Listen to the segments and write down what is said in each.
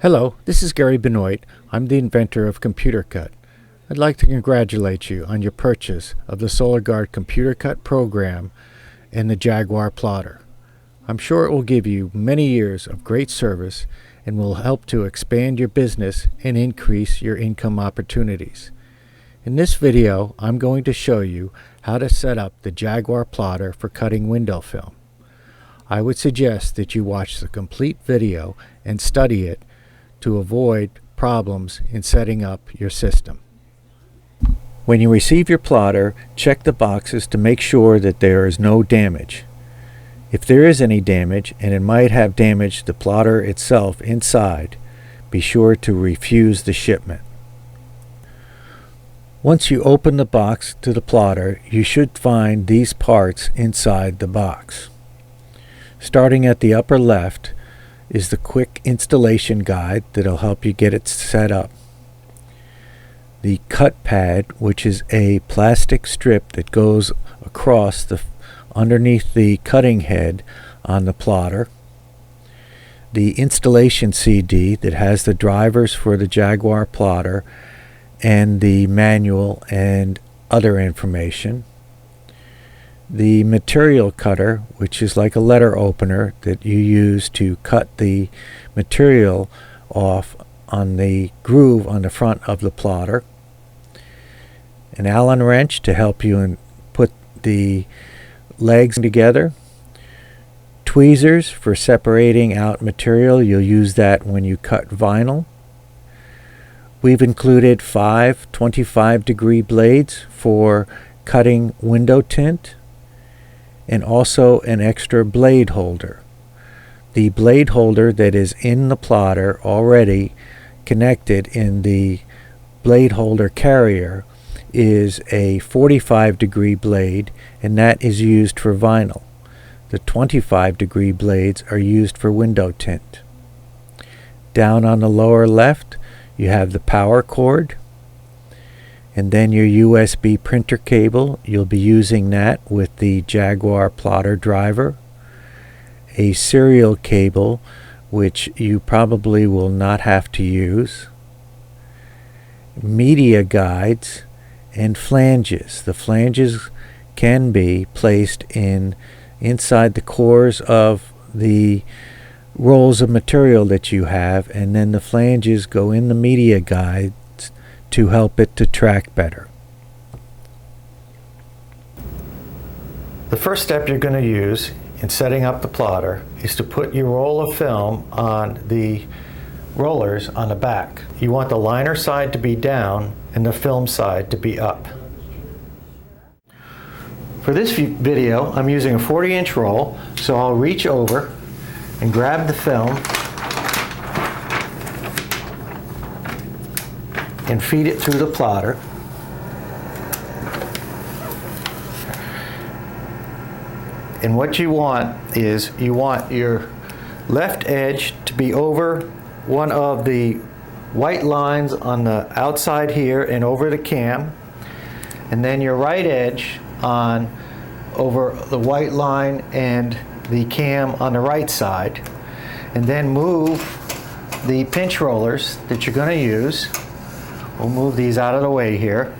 Hello, this is Gary Benoit. I'm the inventor of Computer Cut. I'd like to congratulate you on your purchase of the SolarGuard Computer Cut program and the Jaguar plotter. I'm sure it will give you many years of great service and will help to expand your business and increase your income opportunities. In this video, I'm going to show you how to set up the Jaguar plotter for cutting window film. I would suggest that you watch the complete video and study it to avoid problems in setting up your system. When you receive your plotter, check the boxes to make sure that there is no damage. If there is any damage, and it might have damaged the plotter itself inside, be sure to refuse the shipment. Once you open the box to the plotter, you should find these parts inside the box. Starting at the upper left is the quick installation guide that'll help you get it set up. The cut pad, which is a plastic strip that goes across underneath the cutting head on the plotter. The installation CD that has the drivers for the Jaguar plotter and the manual and other information. The material cutter, which is like a letter opener that you use to cut the material off on the groove on the front of the plotter. An Allen wrench to help you put the legs together. Tweezers for separating out material. You'll use that when you cut vinyl. We've included 5 25-degree blades for cutting window tint, and also an extra blade holder. The blade holder that is in the plotter already connected in the blade holder carrier is a 45-degree blade, and that is used for vinyl. The 25-degree blades are used for window tint. Down on the lower left, you have the power cord, and then your USB printer cable. You'll be using that with the Jaguar plotter driver. A serial cable, which you probably will not have to use. Media guides and flanges. The flanges can be placed inside the cores of the rolls of material that you have, and then the flanges go in the media guides to help it to track better. The first step you're going to use in setting up the plotter is to put your roll of film on the rollers on the back. You want the liner side to be down and the film side to be up. For this video, I'm using a 40-inch roll, so I'll reach over and grab the film and feed it through the plotter. And what you want is you want your left edge to be over one of the white lines on the outside here and over the cam, and then your right edge on over the white line and the cam on the right side, and then move the pinch rollers that you're going to use. We'll move these out of the way here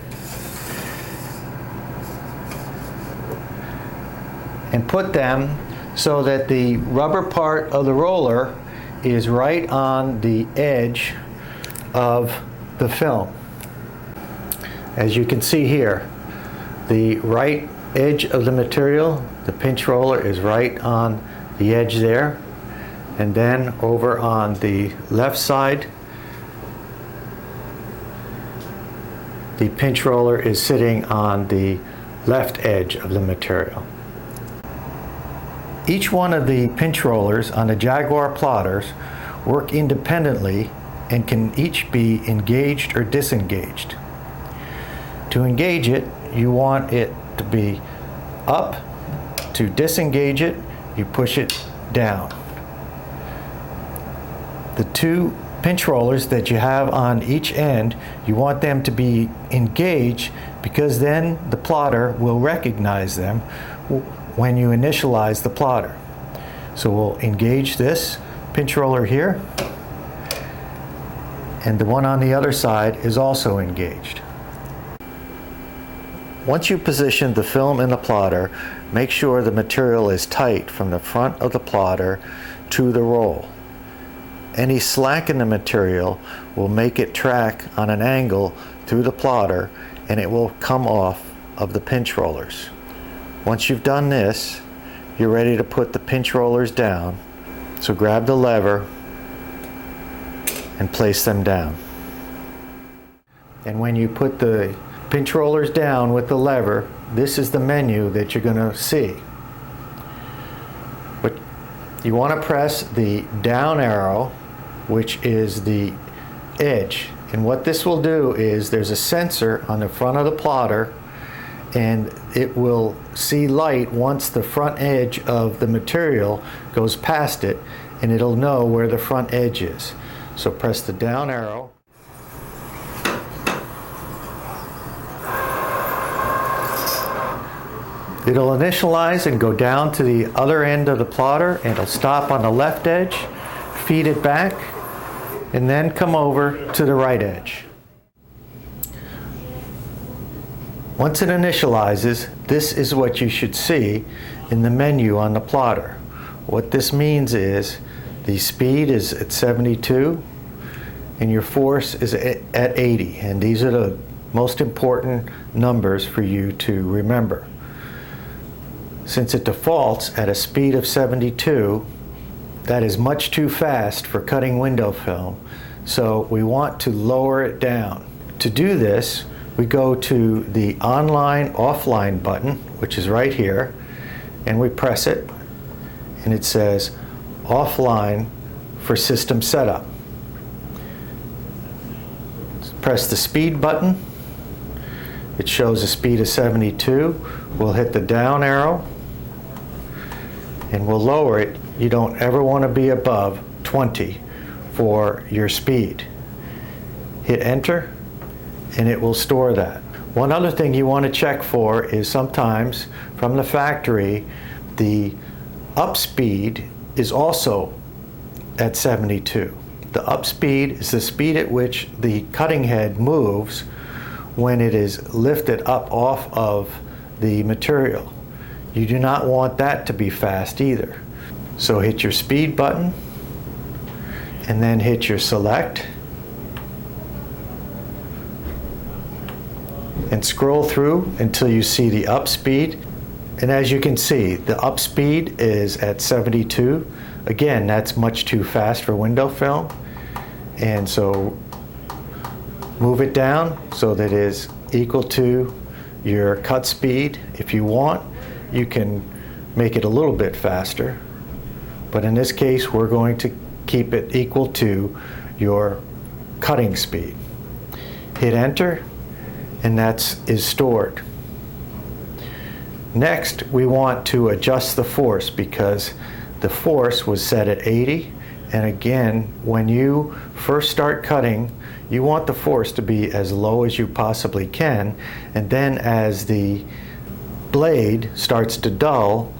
and put them so that the rubber part of the roller is right on the edge of the film. As you can see here, the right edge of the material, the pinch roller is right on the edge there, and then over on the left side, the pinch roller is sitting on the left edge of the material. Each one of the pinch rollers on the Jaguar plotters work independently and can each be engaged or disengaged. To engage it, you want it to be up. To disengage it, you push it down. The 2 pinch rollers that you have on each end, you want them to be engaged, because then the plotter will recognize them when you initialize the plotter. So we'll engage this pinch roller here, and the one on the other side is also engaged. Once you position the film in the plotter, make sure the material is tight from the front of the plotter to the roll. Any slack in the material will make it track on an angle through the plotter, and it will come off of the pinch rollers. Once you've done this, you're ready to put the pinch rollers down. So grab the lever and place them down. And when you put the pinch rollers down with the lever, this is the menu that you're going to see. But you want to press the down arrow, which is the edge. And what this will do is there's a sensor on the front of the plotter, and it will see light once the front edge of the material goes past it, and it'll know where the front edge is. So press the down arrow. It'll initialize and go down to the other end of the plotter, and it'll stop on the left edge, feed it back, and then come over to the right edge. Once it initializes, this is what you should see in the menu on the plotter. What this means is the speed is at 72 and your force is at 80, and these are the most important numbers for you to remember. Since it defaults at a speed of 72, that is much too fast for cutting window film, so we want to lower it down. To do this, we go to the online offline button, which is right here, and we press it, and it says offline for system setup. Press the speed button. It shows a speed of 72. We'll hit the down arrow and we'll lower it. You don't ever want to be above 20 for your speed. Hit enter and it will store that. One other thing you want to check for is sometimes from the factory the up speed is also at 72. The up speed is the speed at which the cutting head moves when it is lifted up off of the material. You do not want that to be fast either. So hit your speed button and then hit your select and scroll through until you see the up speed. And as you can see, the up speed is at 72. Again, that's much too fast for window film. And so move it down so that it is equal to your cut speed. If you want, you can make it a little bit faster. But in this case, we're going to keep it equal to your cutting speed. Hit enter, and that is stored. Next, we want to adjust the force because the force was set at 80. And again, when you first start cutting, you want the force to be as low as you possibly can. And then as the blade starts to dull,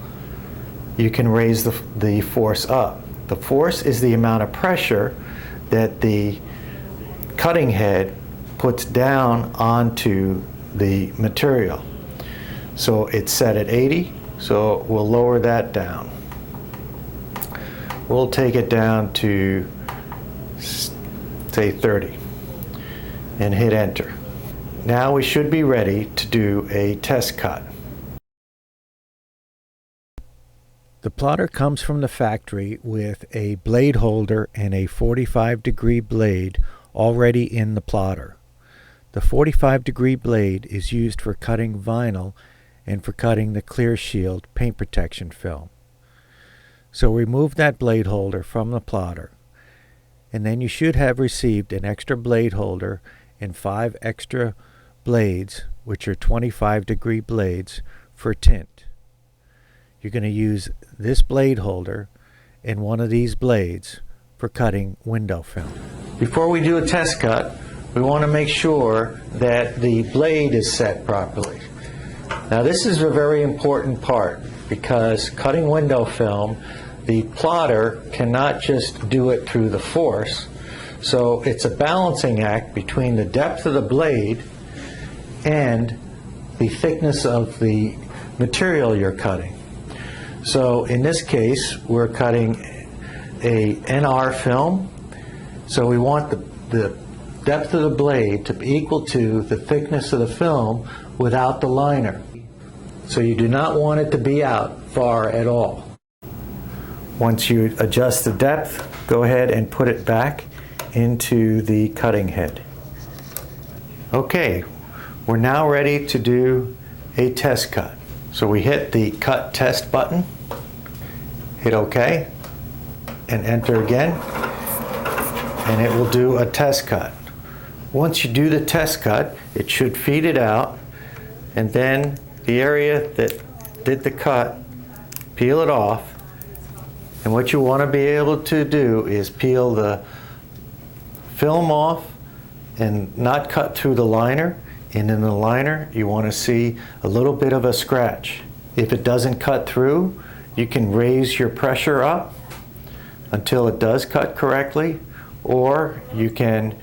you can raise the force up. The force is the amount of pressure that the cutting head puts down onto the material. So it's set at 80, so we'll lower that down. We'll take it down to, say, 30 and hit enter. Now we should be ready to do a test cut. The plotter comes from the factory with a blade holder and a 45-degree blade already in the plotter. The 45-degree blade is used for cutting vinyl and for cutting the Clear Shield paint protection film. So remove that blade holder from the plotter, and then you should have received an extra blade holder and 5 extra blades, which are 25-degree blades, for tint. You're going to use this blade holder and one of these blades for cutting window film. Before we do a test cut, we want to make sure that the blade is set properly. Now this is a very important part because cutting window film, the plotter cannot just do it through the force. So it's a balancing act between the depth of the blade and the thickness of the material you're cutting. So in this case, we're cutting a NR film, so we want the depth of the blade to be equal to the thickness of the film without the liner. So you do not want it to be out far at all. Once you adjust the depth, go ahead and put it back into the cutting head. Okay, we're now ready to do a test cut. So we hit the cut test button, hit OK, and enter again, and it will do a test cut. Once you do the test cut, it should feed it out, and then the area that did the cut, peel it off. And what you want to be able to do is peel the film off and not cut through the liner. And in the liner, you want to see a little bit of a scratch. If it doesn't cut through, you can raise your pressure up until it does cut correctly, or you can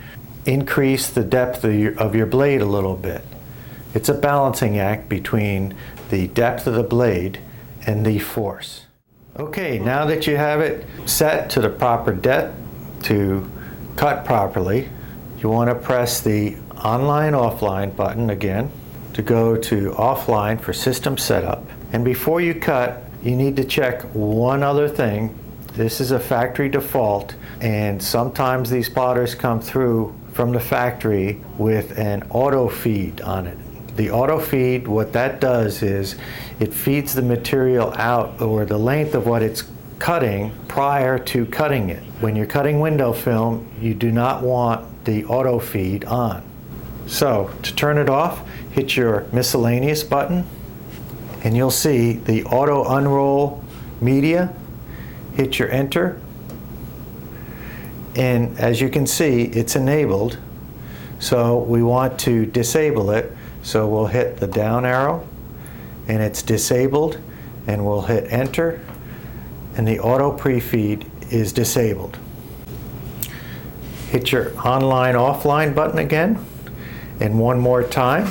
increase the depth of your blade a little bit. It's a balancing act between the depth of the blade and the force. Okay, now that you have it set to the proper depth to cut properly, you want to press the online offline button again to go to offline for system setup. And before you cut, you need to check one other thing. This is a factory default, and sometimes these plotters come through from the factory with an auto feed on it. The auto feed, what that does is it feeds the material out, or the length of what it's cutting, prior to cutting it. When you're cutting window film, you do not want the auto feed on. So to turn it off, hit your miscellaneous button, and you'll see the auto unroll media. Hit your enter, and as you can see, it's enabled. So we want to disable it, so we'll hit the down arrow, and it's disabled, and we'll hit enter, and the auto pre-feed is disabled. Hit your online offline button again, and one more time,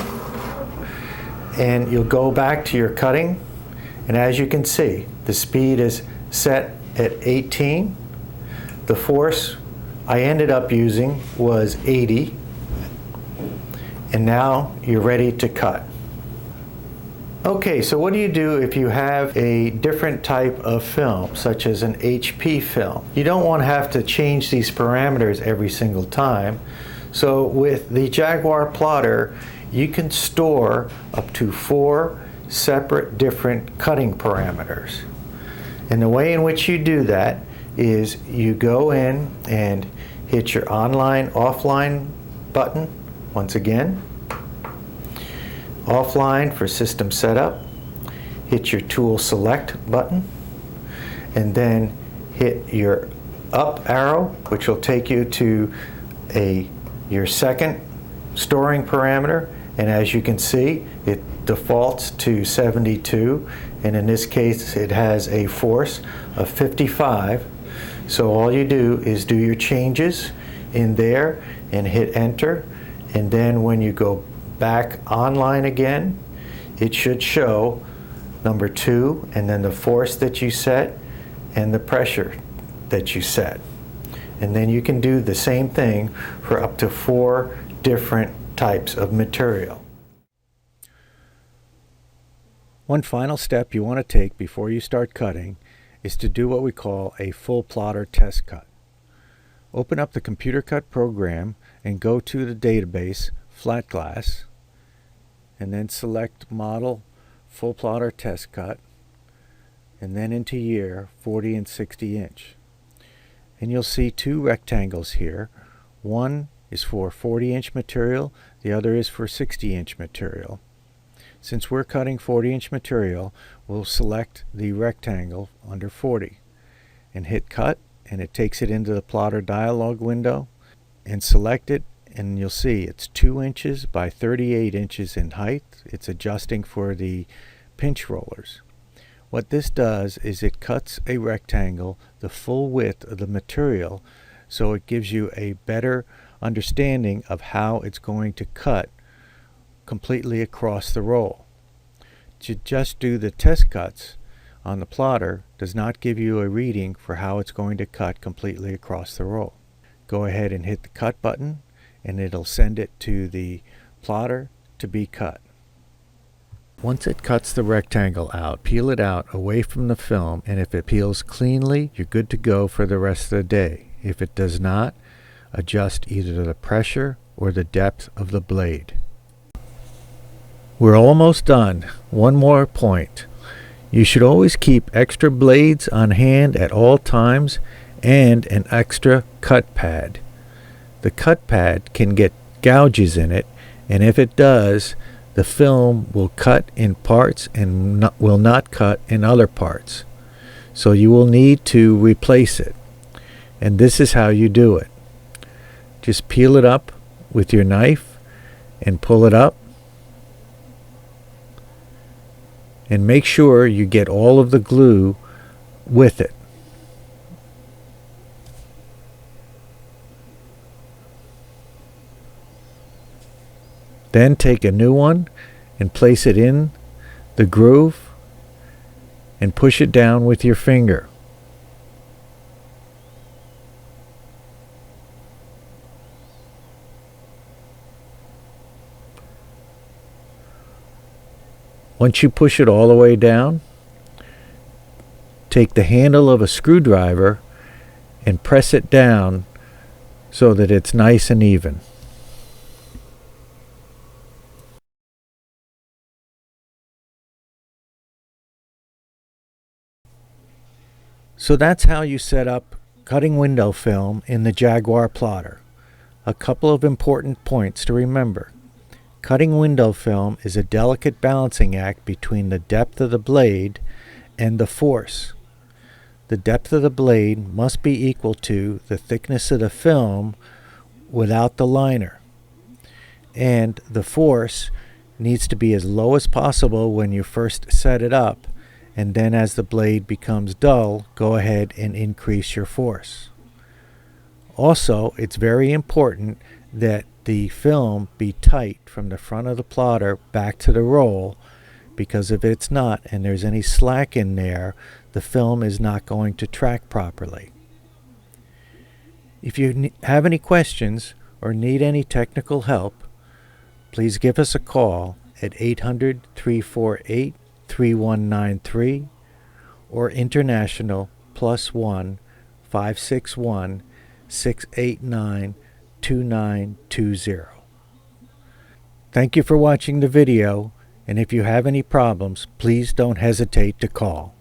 and you'll go back to your cutting, and as you can see, the speed is set at 18. The force I ended up using was 80, and now you're ready to cut. Okay, so what do you do if you have a different type of film, such as an HP film? You don't want to have to change these parameters every single time. So with the Jaguar plotter, you can store up to 4 separate different cutting parameters. And the way in which you do that is you go in and hit your online offline button once again. Offline for system setup. Hit your tool select button, and then hit your up arrow, which will take you to your second storing parameter. And as you can see, it defaults to 72, and in this case it has a force of 55. So all you do is do your changes in there and hit enter, and then when you go back online again, it should show number 2, and then the force that you set and the pressure that you set. And then you can do the same thing for up to 4 different types of material. One final step you want to take before you start cutting is to do what we call a full plotter test cut. Open up the Computer Cut program and go to the database Flat Glass, and then select Model Full Plotter Test Cut, and then into year 40 and 60 inch. And you'll see 2 rectangles here. One is for 40-inch material, the other is for 60-inch material. Since we're cutting 40-inch material, we'll select the rectangle under 40 and hit cut, and it takes it into the plotter dialog window, and select it, and you'll see it's 2 inches by 38 inches in height. It's adjusting for the pinch rollers. What this does is it cuts a rectangle the full width of the material so it gives you a better understanding of how it's going to cut completely across the roll. To just do the test cuts on the plotter does not give you a reading for how it's going to cut completely across the roll. Go ahead and hit the cut button and it'll send it to the plotter to be cut. Once it cuts the rectangle out, peel it out away from the film, and if it peels cleanly, you're good to go for the rest of the day. If it does not, adjust either the pressure or the depth of the blade. We're almost done. One more point. You should always keep extra blades on hand at all times and an extra cut pad. The cut pad can get gouges in it, and if it does, the film will cut in parts and will not cut in other parts. So you will need to replace it. And this is how you do it. Just peel it up with your knife and pull it up. And make sure you get all of the glue with it. Then take a new one and place it in the groove and push it down with your finger. Once you push it all the way down, take the handle of a screwdriver and press it down so that it's nice and even. So that's how you set up cutting window film in the Jaguar plotter. A couple of important points to remember. Cutting window film is a delicate balancing act between the depth of the blade and the force. The depth of the blade must be equal to the thickness of the film without the liner. And the force needs to be as low as possible when you first set it up, and then as the blade becomes dull, go ahead and increase your force. Also, it's very important that the film be tight from the front of the plotter back to the roll, because if it's not and there's any slack in there, the film is not going to track properly. If you have any questions or need any technical help, please give us a call at 800-348-3193 or international +1 561 689 2920. Thank you for watching the video, and if you have any problems, please don't hesitate to call.